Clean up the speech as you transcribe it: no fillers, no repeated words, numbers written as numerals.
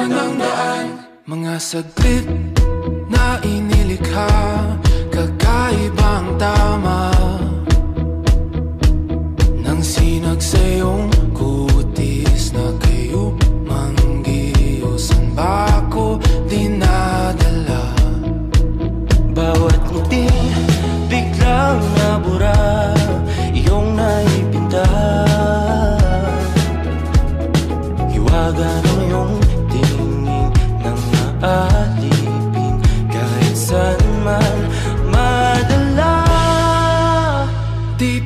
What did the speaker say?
man ang daan. Mga saglit na inilikha, kakaibang tama nang sinag sa iyong kutis na kayo manggiusan ba ako dinadala? Bawat ngiti biglang nabura, iyong naipinta. Hiwaga ng iyong tingin nang naalipin kahit saan man madala. Di